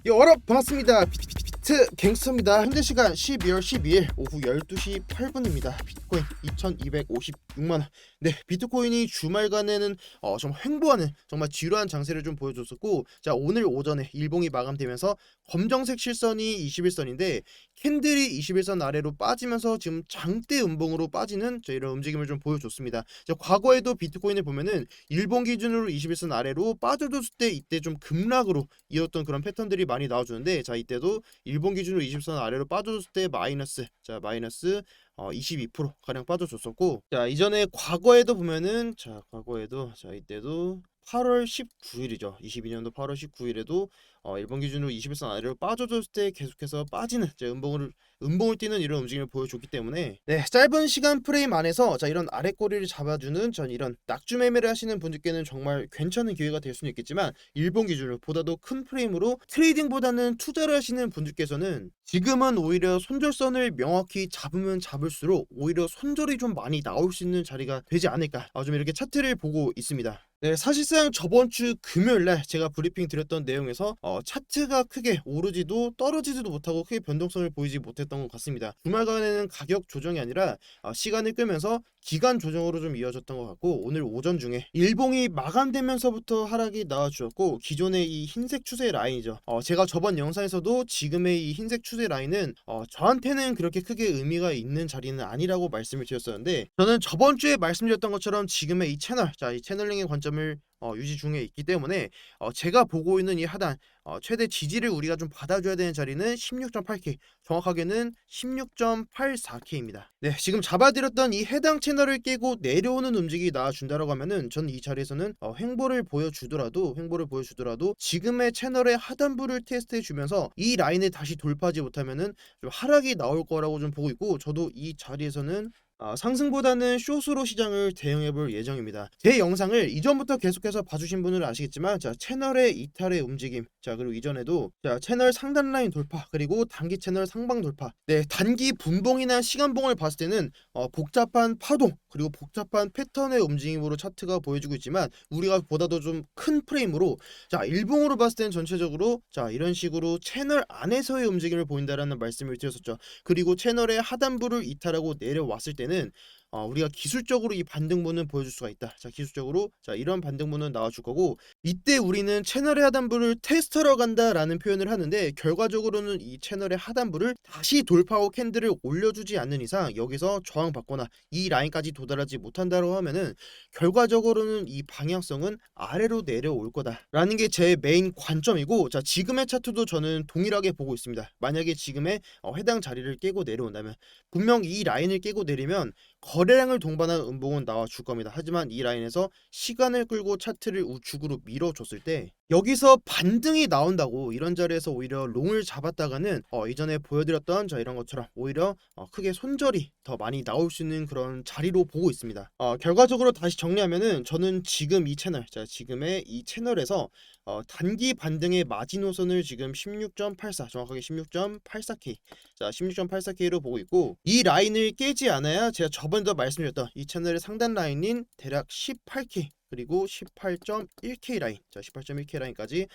여러분 반갑습니다. 비트 갱스터입니다. 현재 시간 12월 12일 오후 12시 8분입니다. 비트코인 2256만원. 네, 비트코인이 주말간에는 정말 횡보하는 정말 지루한 장세를 좀 보여줬었고, 자, 오늘 오전에 일봉이 마감되면서 검정색 실선이 21선인데 캔들이 21선 아래로 빠지면서 지금 장대 음봉으로 빠지는 이런 움직임을 좀 보여줬습니다. 자, 과거에도 비트코인을 보면은 일봉 기준으로 21선 아래로 빠져줬을 때 이때 좀 급락으로 이었던 그런 패턴들이 많이 나와주는데, 자, 이때도 일본 기준으로 20선 아래로 빠져줬을 때 마이너스 22% 가량 빠져줬었고, 자, 이전에 과거에도 보면은, 이때도 8월 19일이죠. 22년도 8월 19일에도 일본 기준으로 21선 아래로 빠져줬을 때 계속해서 빠지는 음봉을 띄는 이런 움직임을 보여줬기 때문에, 네, 짧은 시간 프레임 안에서 이런 아랫꼬리를 잡아주는 이런 낙주 매매를 하시는 분들께는 정말 괜찮은 기회가 될 수는 있겠지만, 일본 기준으로 보다도 큰 프레임으로 트레이딩보다는 투자를 하시는 분들께서는 지금은 오히려 손절선을 명확히 잡으면 잡을수록 오히려 손절이 좀 많이 나올 수 있는 자리가 되지 않을까, 좀 이렇게 차트를 보고 있습니다. 네, 사실상 저번 주 금요일날 제가 브리핑 드렸던 내용에서 차트가 크게 오르지도 떨어지지도 못하고 크게 변동성을 보이지 못했던 것 같습니다. 주말간에는 가격 조정이 아니라 시간을 끄면서 기간 조정으로 좀 이어졌던 것 같고, 오늘 오전 중에 일봉이 마감되면서부터 하락이 나와주었고, 기존의 이 흰색 추세 라인이죠. 제가 저번 영상에서도 지금의 이 흰색 추세 라인은 저한테는 그렇게 크게 의미가 있는 자리는 아니라고 말씀을 드렸었는데, 저는 저번 주에 말씀드렸던 것처럼 지금의 이 채널, 이 채널링의 관점을 유지 중에 있기 때문에 제가 보고 있는 이 하단 최대 지지를 우리가 좀 받아줘야 되는 자리는 16.8K, 정확하게는 16.84K입니다. 네, 지금 잡아드렸던 이 해당 채널을 깨고 내려오는 움직임이 나와준다라고 하면은 저는 이 자리에서는 횡보를 보여주더라도 지금의 채널의 하단부를 테스트해 주면서 이 라인을 다시 돌파하지 못하면은 좀 하락이 나올 거라고 좀 보고 있고, 저도 이 자리에서는 상승보다는 숏으로 시장을 대응해 볼 예정입니다. 제 영상을 이전부터 계속해서 봐주신 분들은 아시겠지만, 채널의 이탈의 움직임, 그리고 이전에도 채널 상단 라인 돌파, 그리고 단기 채널 상방 돌파, 네, 단기 분봉이나 시간봉을 봤을 때는 복잡한 파동 그리고 복잡한 패턴의 움직임으로 차트가 보여주고 있지만, 우리가 보다도 좀 큰 프레임으로 일봉으로 봤을 때는 전체적으로 이런 식으로 채널 안에서의 움직임을 보인다라는 말씀을 드렸었죠. 그리고 채널의 하단부를 이탈하고 내려왔을 때는 우리가 기술적으로 이 반등분을 보여줄 수가 있다. 기술적으로 이런 반등분은 나와줄 거고, 이때 우리는 채널의 하단부를 테스트하러 간다라는 표현을 하는데, 결과적으로는 이 채널의 하단부를 다시 돌파하고 캔들을 올려주지 않는 이상 여기서 저항받거나 이 라인까지 도달하지 못한다고 하면은 결과적으로는 이 방향성은 아래로 내려올 거다라는 게 제 메인 관점이고, 지금의 차트도 저는 동일하게 보고 있습니다. 만약에 지금의 해당 자리를 깨고 내려온다면, 분명 이 라인을 깨고 내리면 거래량을 동반한 음봉은 나와줄 겁니다. 하지만 이 라인에서 시간을 끌고 차트를 우측으로 밀어줬을 때 여기서 반등이 나온다고 이런 자리에서 오히려 롱을 잡았다가는 이전에 보여드렸던 이런 것처럼 오히려 크게 손절이 더 많이 나올 수 있는 그런 자리로 보고 있습니다. 결과적으로 다시 정리하면은 저는 지금 이 채널, 지금의 이 채널에서 단기 반등의 마지노선을 지금 16.84, 정확하게 16.84K, 16.84K로 보고 있고, 이 라인을 깨지 않아야 제가 저번에도 말씀드렸던 이 채널의 상단 라인인 대략 18K 그리고 18.1K 라인, 18.1K 라인까지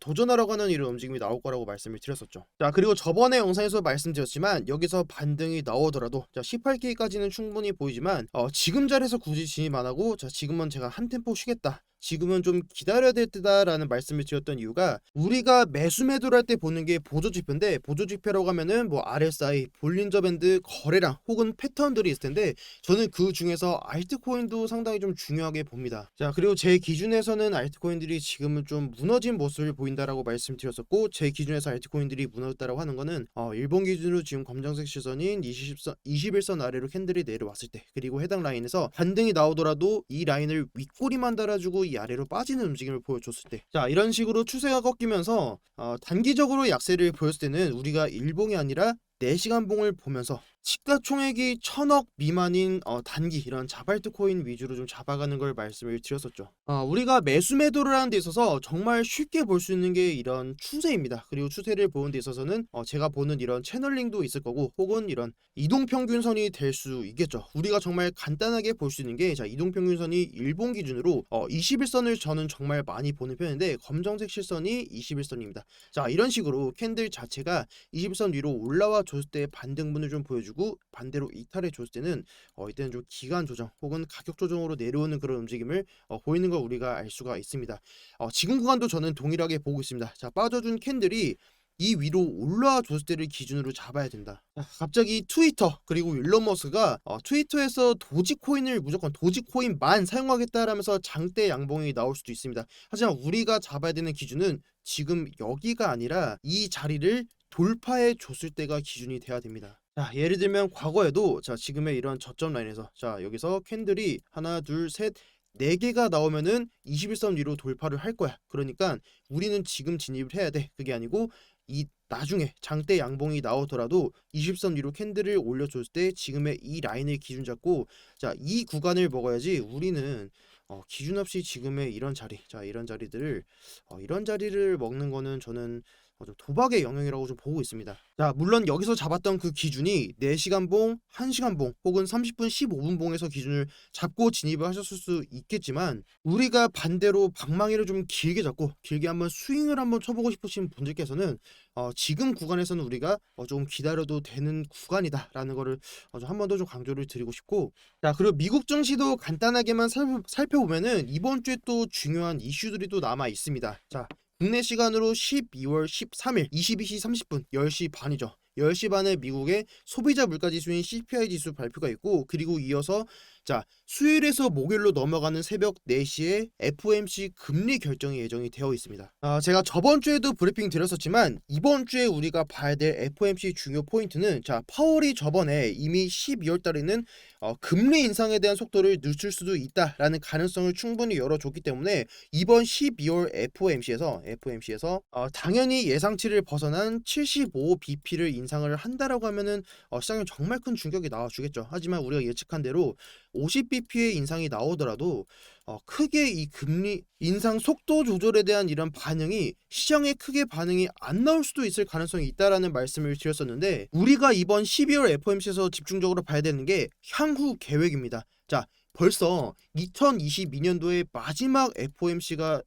도전하려고 하는 이런 움직임이 나올 거라고 말씀을 드렸었죠. 그리고 저번에 영상에서 말씀드렸지만, 여기서 반등이 나오더라도 18K까지는 충분히 보이지만 지금 자리에서 굳이 진입 안 하고 지금은 제가 한 템포 쉬겠다, 지금은 좀 기다려야 될 때다라는 말씀을 드렸던 이유가, 우리가 매수 매도를 할 때 보는 게 보조지표인데, 보조지표라고 하면은 뭐 RSI, 볼린저 밴드, 거래량 혹은 패턴들이 있을 텐데, 저는 그 중에서 알트코인도 상당히 좀 중요하게 봅니다. 그리고 제 기준에서는 알트코인들이 지금은 좀 무너진 모습을 보인다라고 말씀드렸었고, 제 기준에서 알트코인들이 무너졌다라고 하는 거는 일본 기준으로 지금 검정색 시선인 21선 아래로 캔들이 내려왔을 때, 그리고 해당 라인에서 반등이 나오더라도 이 라인을 윗꼬리만 달아주고 이 아래로 빠지는 움직임을 보여줬을 때, 이런 식으로 추세가 꺾이면서 단기적으로 약세를 보였을 때는 우리가 일봉이 아니라 4시간 봉을 보면서 시가총액이 1,000억 미만인 단기 이런 자발트 코인 위주로 좀 잡아가는 걸 말씀을 드렸었죠. 우리가 매수 매도를 하는 데 있어서 정말 쉽게 볼 수 있는 게 이런 추세입니다. 그리고 추세를 보는 데 있어서는 제가 보는 이런 채널링도 있을 거고 혹은 이런 이동평균선이 될 수 있겠죠. 우리가 정말 간단하게 볼 수 있는 게 이동평균선이 일본 기준으로 21선을 저는 정말 많이 보는 편인데 검정색 실선이 21선입니다. 자, 이런 식으로 캔들 자체가 21선 위로 올라와 줬을 때 반등분을 좀 보여주고 반대로 이탈해 줬을 때는 이때는 좀 기간 조정 혹은 가격 조정으로 내려오는 그런 움직임을 보이는 걸 우리가 알 수가 있습니다. 지금 구간도 저는 동일하게 보고 있습니다. 자, 빠져준 캔들이 이 위로 올라와 줬을 때를 기준으로 잡아야 된다. 갑자기 트위터 그리고 일론 머스크가 트위터에서 도지코인을 무조건 도지코인만 사용하겠다라면서 장대 양봉이 나올 수도 있습니다. 하지만 우리가 잡아야 되는 기준은 지금 여기가 아니라 이 자리를 돌파해 줬을 때가 기준이 돼야 됩니다. 자, 예를 들면 과거에도 지금의 이런 저점 라인에서 여기서 캔들이 하나 둘 셋 4개가 나오면은 21선 위로 돌파를 할 거야. 그러니까 우리는 지금 진입을 해야 돼. 그게 아니고 이 나중에 장대 양봉이 나오더라도 20선 위로 캔들을 올려줬을 때 지금의 이 라인을 기준 잡고 이 구간을 먹어야지. 우리는 기준 없이 지금의 이런 자리, 이런 자리들을 이런 자리를 먹는 거는 저는 좀 도박의 영역이라고 좀 보고 있습니다. 자, 물론 여기서 잡았던 그 기준이 4시간 봉, 1시간 봉 혹은 30분, 15분 봉에서 기준을 잡고 진입을 하셨을 수 있겠지만 우리가 반대로 방망이를 좀 길게 잡고 길게 한번 스윙을 한번 쳐보고 싶으신 분들께서는 지금 구간에서는 우리가 좀 기다려도 되는 구간이다라는 거를 한 번 더 좀 강조를 드리고 싶고, 자, 그리고 미국 증시도 간단하게만 살펴보면은 이번 주에 또 중요한 이슈들이 또 남아 있습니다. 자, 국내 시간으로 12월 13일 22시 30분 10시 반이죠. 10시 반에 미국의 소비자 물가지수인 CPI 지수 발표가 있고, 그리고 이어서 수요일에서 목요일로 넘어가는 새벽 4시에 FOMC 금리 결정이 예정이 되어 있습니다. 제가 저번 주에도 브리핑 드렸었지만 이번 주에 우리가 봐야 될 FOMC 중요 포인트는 파월이 저번에 이미 12월 달에는 금리 인상에 대한 속도를 늦출 수도 있다라는 가능성을 충분히 열어줬기 때문에 이번 12월 FOMC에서 당연히 예상치를 벗어난 75bp를 인상을 한다라고 하면은 시장에 정말 큰 충격이 나와주겠죠. 하지만 우리가 예측한 대로 50bp의 인상이 나오더라도 크게 이 금리 인상 속도 조절에 대한 이런 반응이 시장에 크게 반응이 안 나올 수도 있을 가능성이 있다라는 말씀을 드렸었는데, 우리가 이번 12월 FOMC에서 집중적으로 봐야 되는 게 향후 계획입니다. 자, 벌써 2022년도의 마지막 FOMC가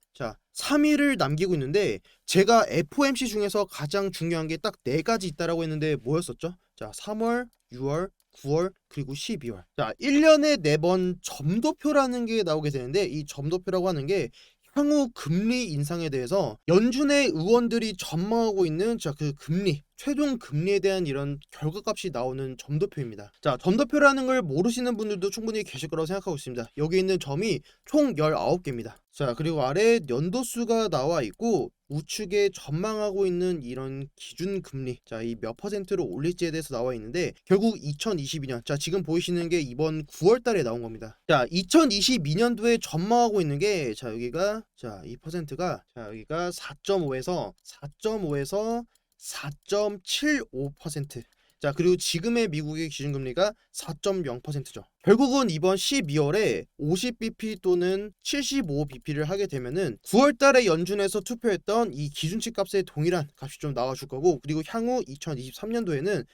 3일을 남기고 있는데, 제가 FOMC 중에서 가장 중요한 게 딱 4가지 있다라고 했는데 뭐였었죠? 3월, 6월, 9월 그리고 12월. 1년에 4번 점도표라는 게 나오게 되는데, 이 점도표라고 하는 게 향후 금리 인상에 대해서 연준의 의원들이 전망하고 있는 그 금리, 최종 금리에 대한 이런 결과값이 나오는 점도표입니다. 점도표라는 걸 모르시는 분들도 충분히 계실 거라고 생각하고 있습니다. 여기 있는 점이 총 19개입니다. 그리고 아래 연도수가 나와 있고 우측에 전망하고 있는 이런 기준 금리, 이 몇 퍼센트로 올릴지에 대해서 나와 있는데, 결국 2022년, 지금 보이시는 게 이번 9월 달에 나온 겁니다. 2022년도에 전망하고 있는 게 여기가 이 퍼센트가 여기가 4.5에서 4.75%. 그리고 지금의 미국의 기준금리가 4.0%죠. 결국은 이번 12월에 50bp 또는 75bp를 하게 되면은 9월 달에 연준에서 투표했던 이 기준치 값의 동일한 값이 좀 나와줄 거고, 그리고 향후 2023년도에는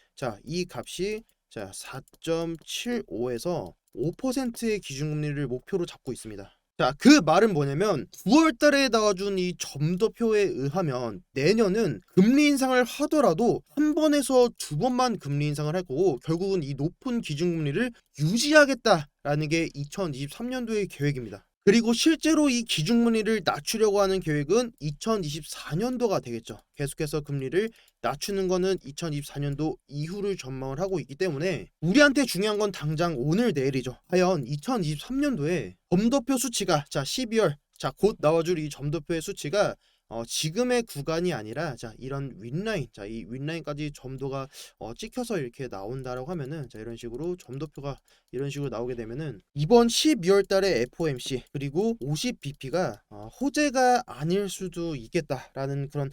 이 값이 4.75에서 5%의 기준금리를 목표로 잡고 있습니다. 그 말은 뭐냐면 9월 달에 나와준 이 점도표에 의하면 내년은 금리 인상을 하더라도 한 번에서 2번만 금리 인상을 할 거고, 결국은 이 높은 기준금리를 유지하겠다라는 게 2023년도의 계획입니다. 그리고 실제로 이 기준금리를 낮추려고 하는 계획은 2024년도가 되겠죠. 계속해서 금리를 낮추는 거는 2024년도 이후를 전망을 하고 있기 때문에 우리한테 중요한 건 당장 오늘 내일이죠. 과연 2023년도에 점도표 수치가 12월 곧 나와줄 이 점도표의 수치가 지금의 구간이 아니라 이런 윗라인, 이 윗라인까지 점도가 찍혀서 이렇게 나온다라고 하면은 이런 식으로 점도표가 이런 식으로 나오게 되면은 이번 12월 달에 FOMC 그리고 50bp가 호재가 아닐 수도 있겠다라는 그런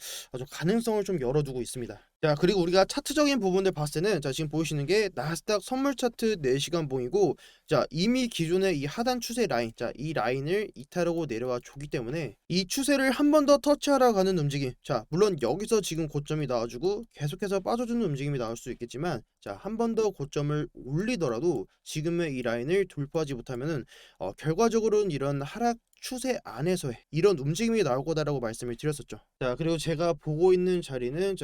가능성을 좀 열어두고 있습니다. 자, 그리고 우리가 차트적인 부분을 봤을 때는 자, 지금 보이시는 게 나스닥 선물 차트 4시간 봉이고, 자, 이미 기존의 이 하단 추세 라인, 자, 이 라인을 이탈하고 내려와 줬기 때문에 이 추세를 한 번 더 터치하러 가는 움직임. 자, 물론 여기서 지금 고점이 나와주고 계속해서 빠져주는 움직임이 나올 수 있겠지만, 자, 한 번 더 고점을 올리더라도 지금의 이 라인을 돌파하지 못하면은 결과적으로는 이런 하락 추세 안에서의 이런 움직임이 나올 거다라고 말씀을 드렸었죠. 자, 그리고 제가 보고 있는 자리는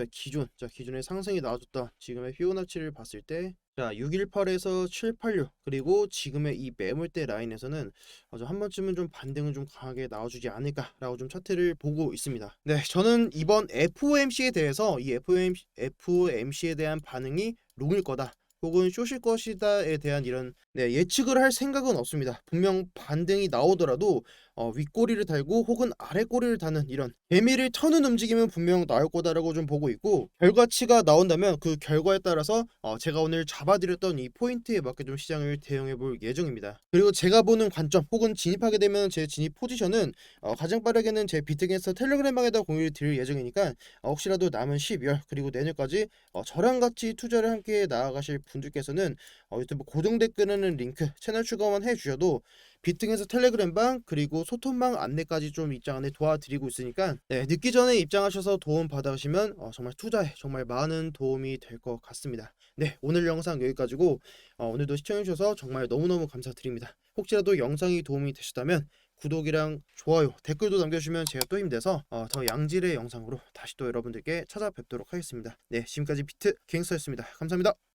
기존의 상승이 나와줬던 지금의 피보나치를 봤을 때, 자, 618에서 786, 그리고 지금의 이 매물대 라인에서는 한 번쯤은 좀 반등을 좀 강하게 나와주지 않을까라고 좀 차트를 보고 있습니다. 네, 저는 이번 FOMC에 대해서 이 FOMC에 대한 반응이 롱일 거다, 혹은 숏일 것이다에 대한 이런 예측을 할 생각은 없습니다. 분명 반등이 나오더라도 윗꼬리를 달고 혹은 아랫꼬리를 다는 이런 개미를 터는 움직임은 분명 나올 거다라고 좀 보고 있고, 결과치가 나온다면 그 결과에 따라서 제가 오늘 잡아드렸던 이 포인트에 맞게 좀 시장을 대응해 볼 예정입니다. 그리고 제가 보는 관점 혹은 진입하게 되면 제 진입 포지션은 가장 빠르게는 제 비트겐서 텔레그램방에다 공유를 드릴 예정이니까 혹시라도 남은 12월 그리고 내년까지 저랑 같이 투자를 함께 나아가실 분들께서는 유튜브 고정 댓글에는 링크 채널 추가만 해주셔도 비트겐서 텔레그램방 그리고 소통방 안내까지 좀 입장 안에 도와드리고 있으니까 늦기 전에 입장하셔서 도움 받으시면 정말 투자에 정말 많은 도움이 될 것 같습니다. 네, 오늘 영상 여기까지고 오늘도 시청해주셔서 정말 너무너무 감사드립니다. 혹시라도 영상이 도움이 되셨다면 구독이랑 좋아요, 댓글도 남겨주시면 제가 또 힘내서 더 양질의 영상으로 다시 또 여러분들께 찾아뵙도록 하겠습니다. 네, 지금까지 비트 갱스터였습니다. 감사합니다.